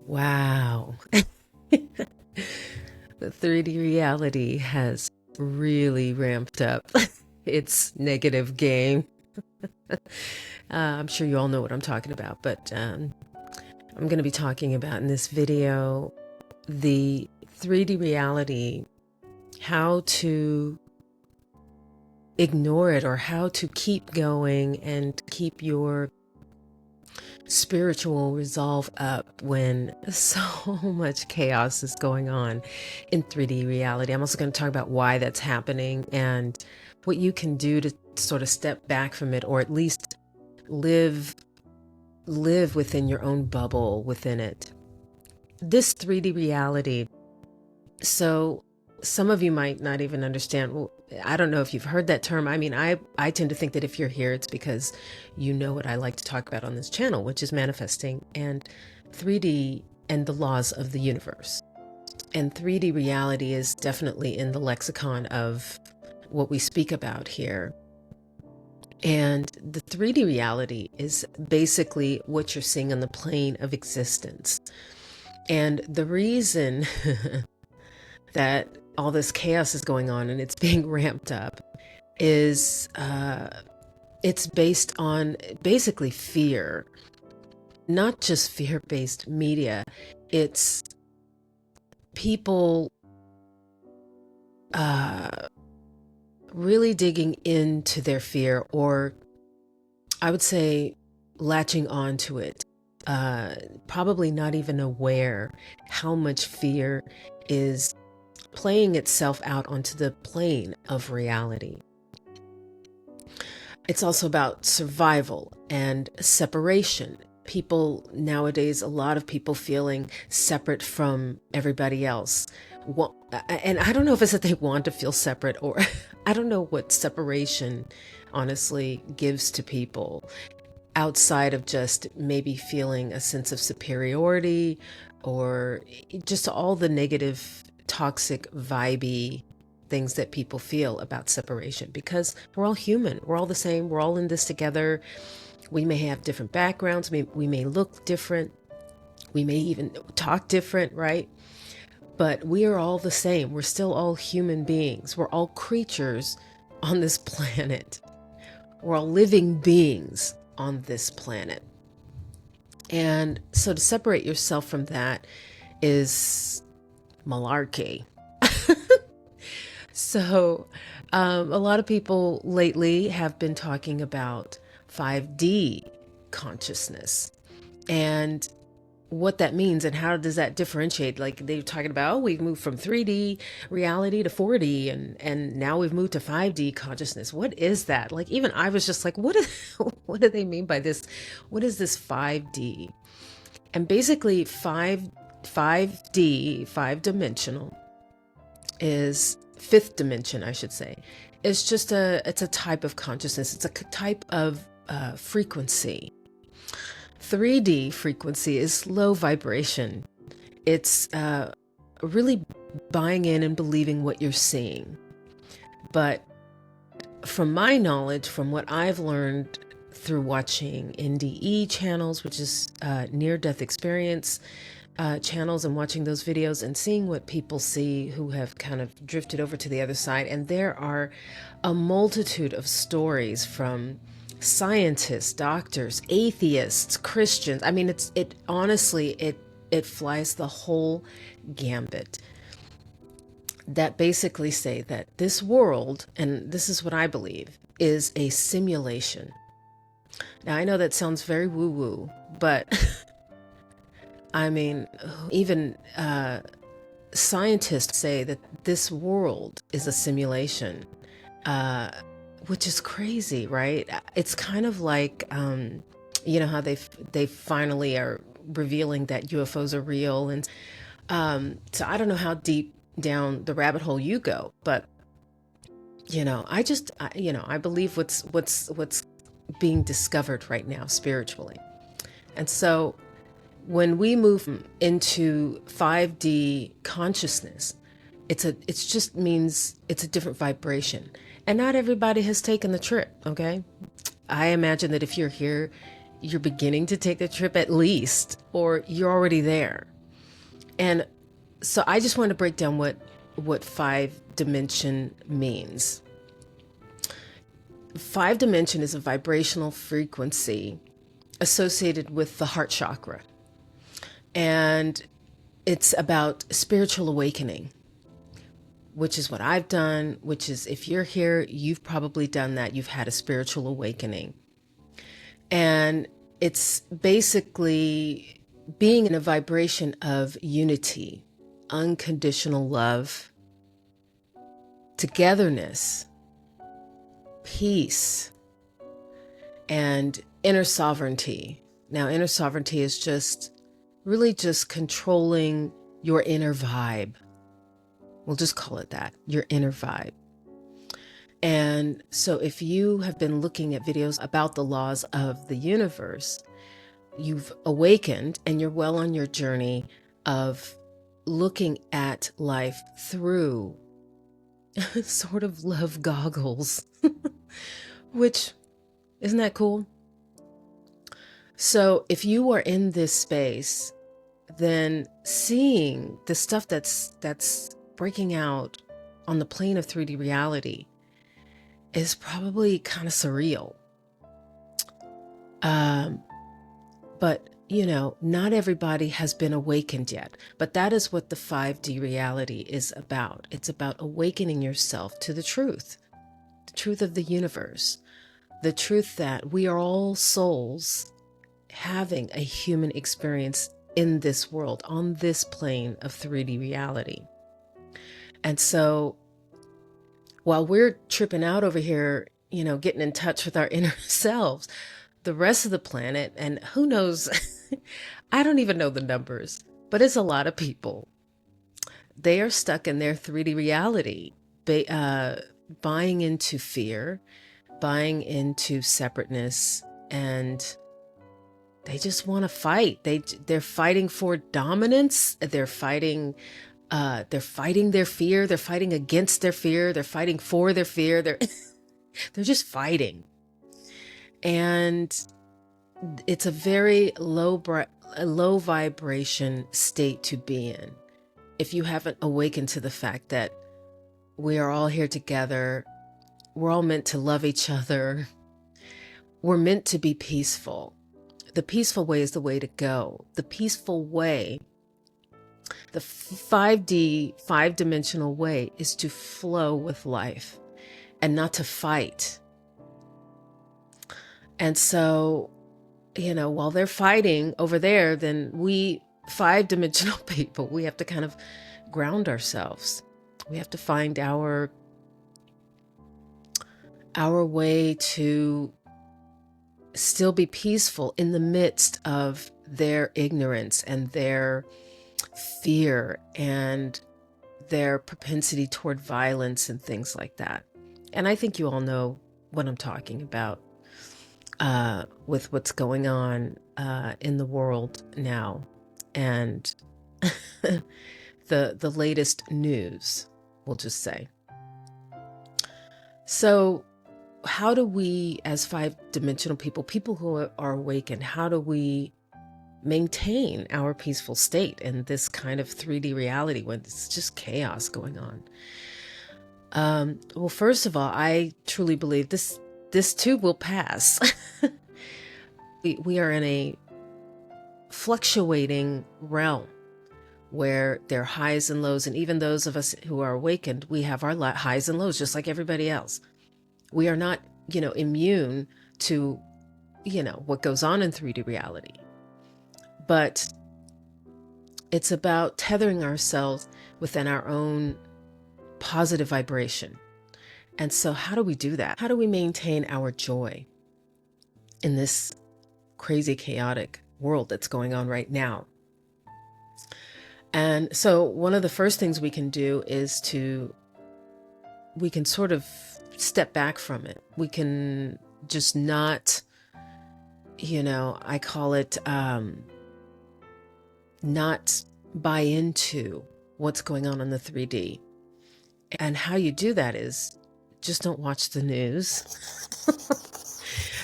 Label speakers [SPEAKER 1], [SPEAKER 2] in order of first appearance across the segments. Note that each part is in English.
[SPEAKER 1] Wow. The 3D reality has really ramped up its negative game. I'm sure you all know what I'm talking about, but I'm going to be talking about in this video the 3D reality, how to ignore it or how to keep going and keep your spiritual resolve up when so much chaos is going on in 3D reality. I'm also going to talk about why that's happening and what you can do to sort of step back from it, or at least live within your own bubble within it. This 3D reality, so some of you might not even understand. Well, I don't know if you've heard that term. I mean, I tend to think that if you're here, it's because you know what I like to talk about on this channel, which is manifesting and 3D and the laws of the universe. And 3D reality is definitely in the lexicon of what we speak about here. And the 3D reality is basically what you're seeing on the plane of existence. And the reason that all this chaos is going on and it's being ramped up is it's based on basically fear, not just fear-based media. It's people really digging into their fear, or I would say latching onto it, probably not even aware how much fear is playing itself out onto the plane of reality. It's also about survival and separation. People nowadays, a lot of people feeling separate from everybody else. And I don't know if it's that they want to feel separate, or I don't know what separation honestly gives to people outside of just maybe feeling a sense of superiority, or just all the negative, toxic, vibey things that people feel about separation, because we're all human. We're all the same. We're all in this together. We may have different backgrounds. We may look different. We may even talk different, right? But we are all the same. We're still all human beings. We're all creatures on this planet. We're all living beings on this planet. And so to separate yourself from that is malarkey. So a lot of people lately have been talking about 5D consciousness and what that means and how does that differentiate. Like they're talking about, oh, we've moved from 3D reality to 4D, and now we've moved to 5D consciousness. What is that? Like even I was just like, what do they mean by this? What is this 5D? And basically 5D, five-dimensional, is fifth dimension, I should say. It's a type of consciousness. It's a type of frequency. 3D frequency is low vibration. It's really buying in and believing what you're seeing. But from my knowledge, from what I've learned through watching NDE channels, which is near-death experience channels, and watching those videos and seeing what people see who have kind of drifted over to the other side. And there are a multitude of stories from scientists, doctors, atheists, Christians. I mean, it honestly, it flies the whole gambit, that basically say that this world, and this is what I believe, is a simulation. Now, I know that sounds very woo-woo, but I mean, even scientists say that this world is a simulation, which is crazy, right? It's kind of like, you know, how they finally are revealing that UFOs are real. And so I don't know how deep down the rabbit hole you go, but, you know, I believe what's being discovered right now spiritually. And so when we move into 5D consciousness, it's just means it's a different vibration. And not everybody has taken the trip, okay? I imagine that if you're here, you're beginning to take the trip at least, or you're already there. And so I just want to break down what 5-dimension means. 5-dimension is a vibrational frequency associated with the heart chakra. And it's about spiritual awakening, which is what I've done, which is, if you're here, you've probably done that. You've had a spiritual awakening. And it's basically being in a vibration of unity, unconditional love, togetherness, peace, and inner sovereignty. Now, inner sovereignty is just really just controlling your inner vibe. We'll just call it that, your inner vibe. And so if you have been looking at videos about the laws of the universe, you've awakened and you're well on your journey of looking at life through sort of love goggles, which, isn't that cool? So if you are in this space, then seeing the stuff that's breaking out on the plane of 3D reality is probably kind of surreal. But, you know, not everybody has been awakened yet. But that is what the 5D reality is about. It's about awakening yourself to the truth of the universe, the truth that we are all souls having a human experience in this world, on this plane of 3D reality. And so while we're tripping out over here, you know, getting in touch with our inner selves, the rest of the planet, and who knows, I don't even know the numbers, but it's a lot of people. They are stuck in their 3D reality, buying into fear, buying into separateness, and they just want to fight. They're fighting for dominance. They're fighting their fear. They're fighting against their fear. They're fighting for their fear. They're just fighting. And it's a very low vibration state to be in. If you haven't awakened to the fact that we are all here together, we're all meant to love each other. We're meant to be peaceful. The peaceful way is the way to go. The peaceful way, the 5D, 5-dimensional way, is to flow with life and not to fight. And so, you know, while they're fighting over there, then we 5-dimensional people, we have to kind of ground ourselves. We have to find our way to still be peaceful in the midst of their ignorance and their fear and their propensity toward violence and things like that. And I think you all know what I'm talking about with what's going on in the world now, and the latest news, we'll just say. So how do we, as 5-dimensional people who are awakened, how do we maintain our peaceful state in this kind of 3D reality when it's just chaos going on? Well, first of all, I truly believe this too will pass. We are in a fluctuating realm where there are highs and lows, and even those of us who are awakened, we have our highs and lows just like everybody else. We are not, you know, immune to, you know, what goes on in 3D reality. But it's about tethering ourselves within our own positive vibration. And so how do we do that? How do we maintain our joy in this crazy, chaotic world that's going on right now? And so one of the first things we can do is we can sort of step back from it. We can just not, you know, I call it not buy into what's going on in the 3D. And how you do that is just don't watch the news.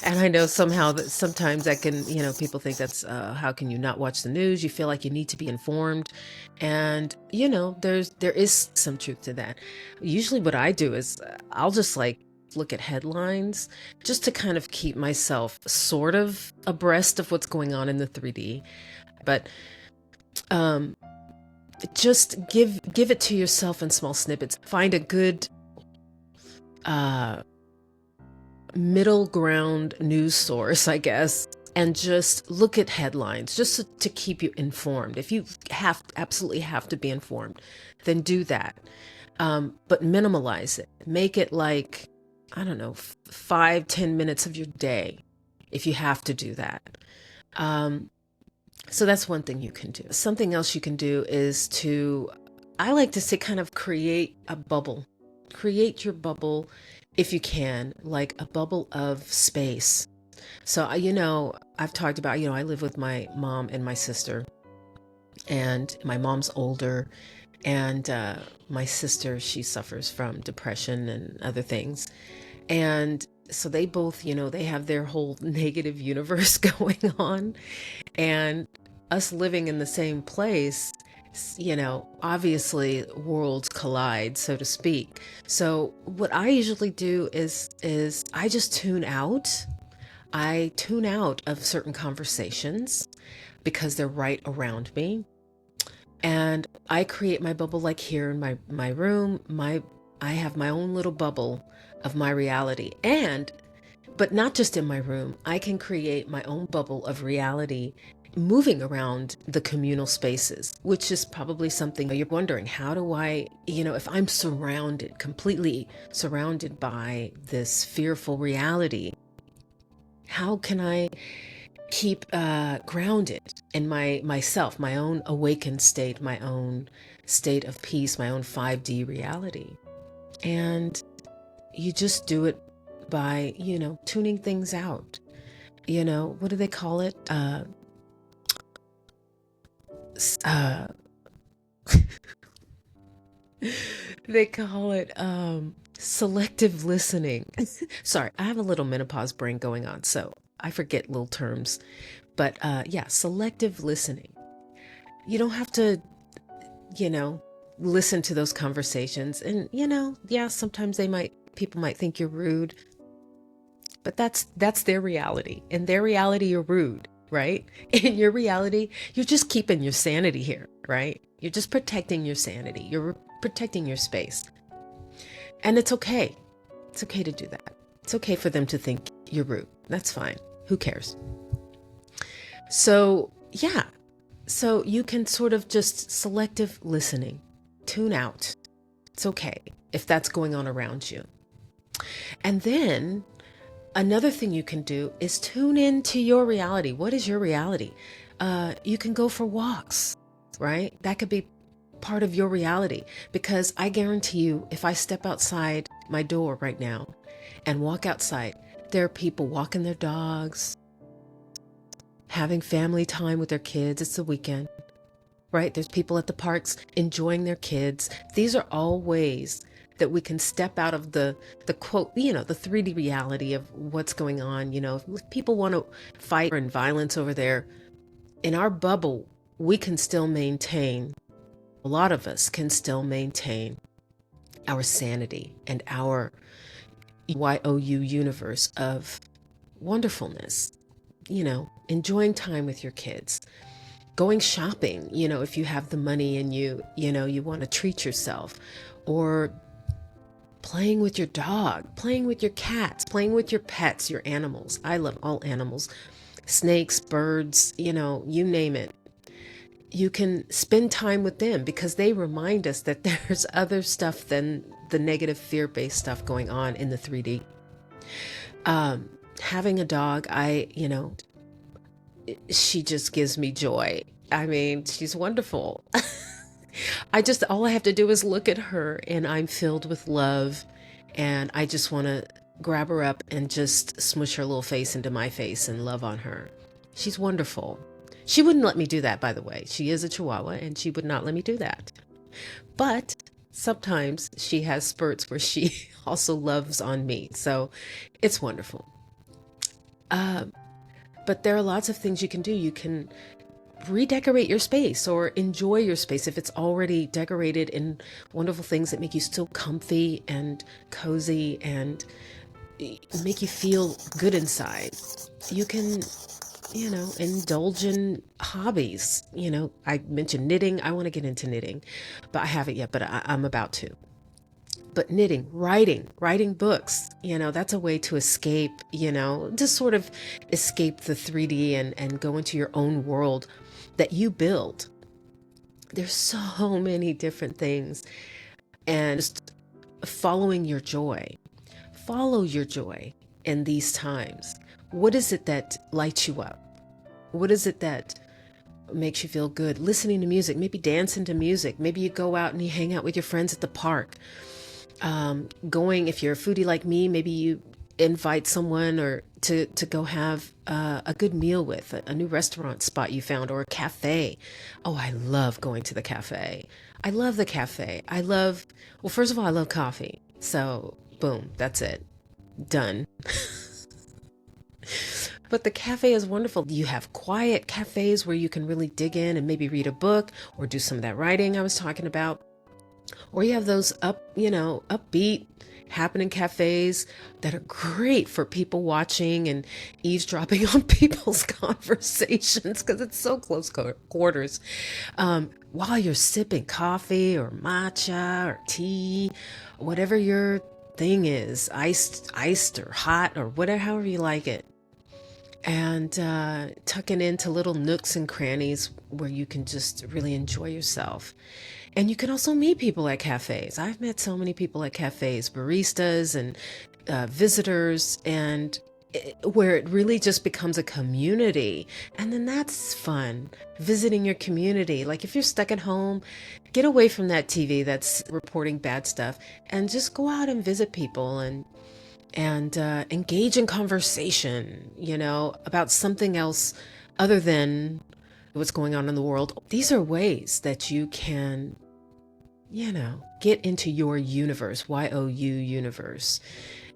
[SPEAKER 1] And I know somehow that sometimes that can, people think that's, how can you not watch the news? You feel like you need to be informed. And, there is some truth to that. Usually what I do is I'll just like look at headlines just to kind of keep myself sort of abreast of what's going on in the 3D. But um, just give it to yourself in small snippets. Find a good middle ground news source, I guess, and just look at headlines just to keep you informed. If you absolutely have to be informed, then do that. But minimalize it. Make it like, I don't know, 5-10 minutes of your day if you have to do that. So that's one thing you can do. Something else you can do is I like to say, kind of create a bubble. Create your bubble if you can, like a bubble of space. So, I've talked about, I live with my mom and my sister, and my mom's older, and my sister, she suffers from depression and other things. And so they both, they have their whole negative universe going on. And us living in the same place, obviously worlds collide, so to speak. So what I usually do is I just tune out. I tune out of certain conversations because they're right around me. And I create my bubble, like here in my room. I have my own little bubble of my reality. But not just in my room. I can create my own bubble of reality moving around the communal spaces, which is probably something you're wondering, how do I, if I'm completely surrounded by this fearful reality, how can I keep grounded in myself, my own awakened state, my own state of peace, my own 5D reality? And you just do it by, tuning things out. What do they call it? They call it selective listening. Sorry, I have a little menopause brain going on, so I forget little terms. But yeah, selective listening. You don't have to, listen to those conversations. And, yeah, sometimes people might think you're rude. But that's their reality. In their reality, you're rude, right? In your reality, you're just keeping your sanity here, right? You're just protecting your sanity. You're protecting your space. And it's okay. It's okay to do that. It's okay for them to think you're rude. That's fine. Who cares? So, yeah. So you can sort of just selective listening, tune out. It's okay if that's going on around you. And then another thing you can do is tune into your reality. What is your reality? You can go for walks, right? That could be part of your reality, because I guarantee you, if I step outside my door right now and walk outside, there are people walking their dogs, having family time with their kids. It's the weekend, right? There's people at the parks enjoying their kids. These are all ways that we can step out of the quote, the 3D reality of what's going on. If people want to fight and violence over there, in our bubble, we can still maintain, a lot of us can still maintain our sanity and our YOU universe of wonderfulness, enjoying time with your kids, going shopping, if you have the money and you want to treat yourself, or playing with your dog, playing with your cats, playing with your pets, your animals. I love all animals, snakes, birds, you name it. You can spend time with them because they remind us that there's other stuff than the negative fear-based stuff going on in the 3D. Having a dog, she just gives me joy. I mean, she's wonderful. All I have to do is look at her and I'm filled with love, and I just want to grab her up and just smush her little face into my face and love on her. She's wonderful. She wouldn't let me do that, by the way. She is a Chihuahua and she would not let me do that. But sometimes she has spurts where she also loves on me. So it's wonderful. Uh, but there are lots of things you can do. You can redecorate your space or enjoy your space if it's already decorated in wonderful things that make you still comfy and cozy and make you feel good inside. You can, indulge in hobbies. I mentioned knitting. I want to get into knitting, but I haven't yet, but I'm about to. But knitting, writing books, that's a way to escape, to sort of escape the 3D and go into your own world that you build. There's so many different things. And just following your joy. Follow your joy in these times. What is it that lights you up? What is it that makes you feel good? Listening to music, maybe dancing to music. Maybe you go out and you hang out with your friends at the park. If you're a foodie like me, maybe you invite someone or to go have a good meal with a new restaurant spot you found or a cafe. Oh, I love going to the cafe. I love the cafe. Well, first of all, I love coffee. So boom, that's it. Done. But the cafe is wonderful. You have quiet cafes where you can really dig in and maybe read a book or do some of that writing I was talking about. Or you have those upbeat happening cafes that are great for people watching and eavesdropping on people's conversations because it's so close quarters. While you're sipping coffee or matcha or tea, whatever your thing is, iced or hot or whatever, however you like it. And tucking into little nooks and crannies where you can just really enjoy yourself. And you can also meet people at cafes. I've met so many people at cafes, baristas and visitors, and where it really just becomes a community. And then that's fun, visiting your community. Like if you're stuck at home, get away from that TV that's reporting bad stuff and just go out and visit people and engage in conversation, about something else other than what's going on in the world. These are ways that you can, get into your universe, YOU universe,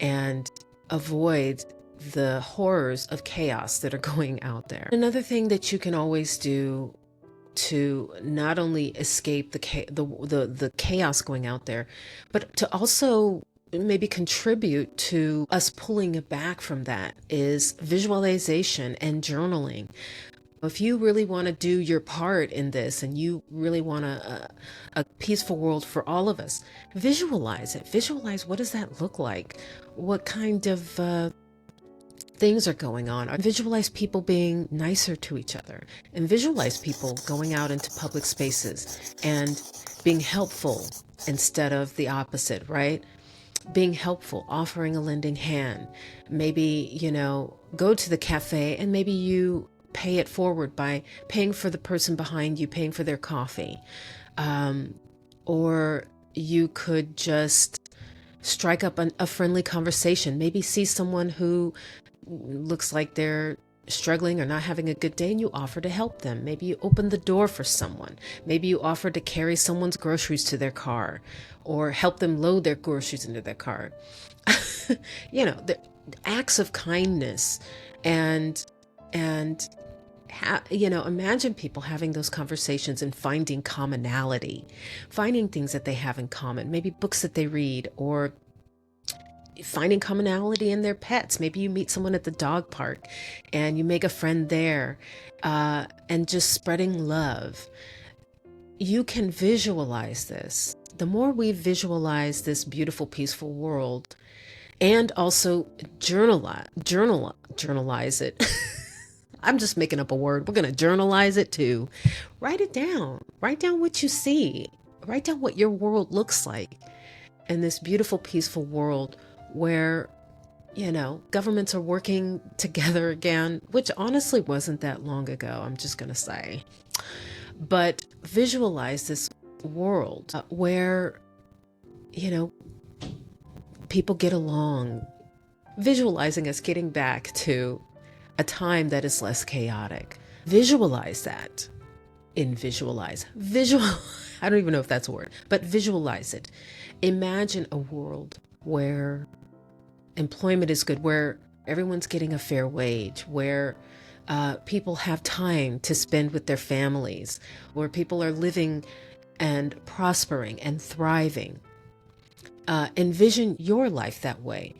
[SPEAKER 1] and avoid the horrors of chaos that are going out there. Another thing that you can always do to not only escape the chaos going out there, but to also maybe contribute to us pulling it back from that is visualization and journaling. If you really want to do your part in this and you really want a peaceful world for all of us, visualize it. Visualize, what does that look like? What kind of things are going on? Visualize people being nicer to each other, and visualize people going out into public spaces and being helpful instead of the opposite, right? Being helpful, offering a lending hand. Maybe, go to the cafe and maybe you pay it forward by paying for the person behind you, paying for their coffee. Or you could just strike up a friendly conversation. Maybe see someone who looks like they're struggling or not having a good day and you offer to help them. Maybe you open the door for someone. Maybe you offer to carry someone's groceries to their car or help them load their groceries into their car. The acts of kindness and imagine people having those conversations and finding commonality, finding things that they have in common, maybe books that they read, or finding commonality in their pets. Maybe you meet someone at the dog park and you make a friend there, and just spreading love. You can visualize this. The more we visualize this beautiful, peaceful world, and also journalize it. I'm just making up a word. We're going to journalize it too. Write it down. Write down what you see. Write down what your world looks like in this beautiful, peaceful world where, governments are working together again, which honestly wasn't that long ago, I'm just going to say. But visualize this world where, people get along. Visualizing us getting back to a time that is less chaotic. Visualize that. Visualize. I don't even know if that's a word, but visualize it. Imagine a world where employment is good, where everyone's getting a fair wage, where people have time to spend with their families, where people are living and prospering and thriving. Envision your life that way,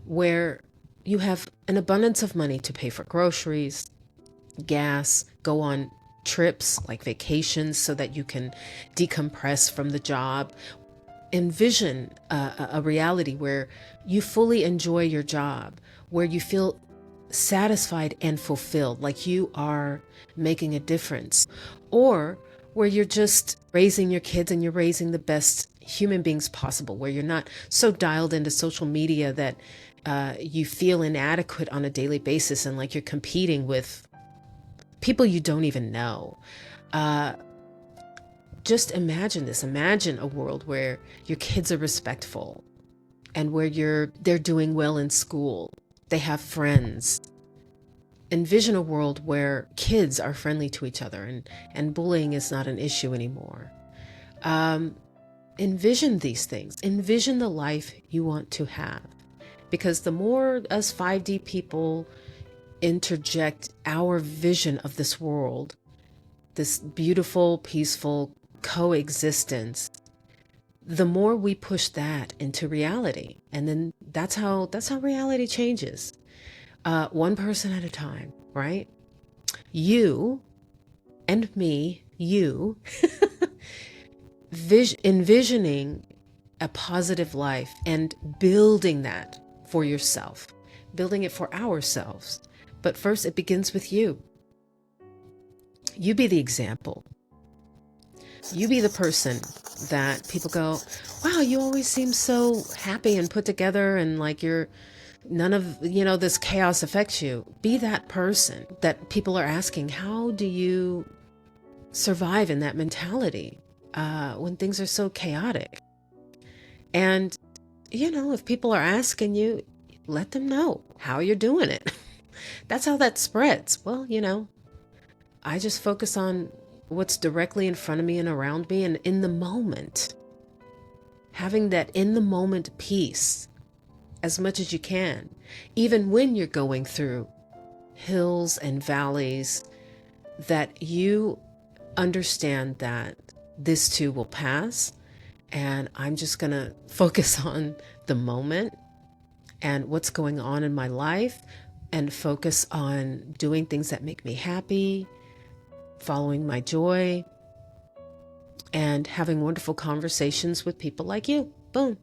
[SPEAKER 1] where you have an abundance of money to pay for groceries, gas, go on trips like vacations so that you can decompress from the job. Envision a reality where you fully enjoy your job, where you feel satisfied and fulfilled, like you are making a difference, or where you're just raising your kids and you're raising the best human beings possible, where you're not so dialed into social media that you feel inadequate on a daily basis and like you're competing with people you don't even know. Just imagine this. Imagine a world where your kids are respectful and where they're doing well in school. They have friends. Envision a world where kids are friendly to each other and bullying is not an issue anymore. Envision these things. Envision the life you want to have. Because the more us 5D people interject our vision of this world, this beautiful, peaceful coexistence, the more we push that into reality. And then that's how reality changes. One person at a time, right? You and me, you, envisioning a positive life and building that for yourself, building it for ourselves. But first, it begins with you. You be the example. You be the person that people go, wow, you always seem so happy and put together and like you're none of, this chaos affects you. Be that person that people are asking, how do you survive in that mentality when things are so chaotic? And, if people are asking you, let them know how you're doing it. That's how that spreads. Well, I just focus on what's directly in front of me and around me and in the moment. Having that in the moment peace as much as you can, even when you're going through hills and valleys, that you understand that this too will pass. And I'm just going to focus on the moment and what's going on in my life and focus on doing things that make me happy, following my joy, and having wonderful conversations with people like you. Boom.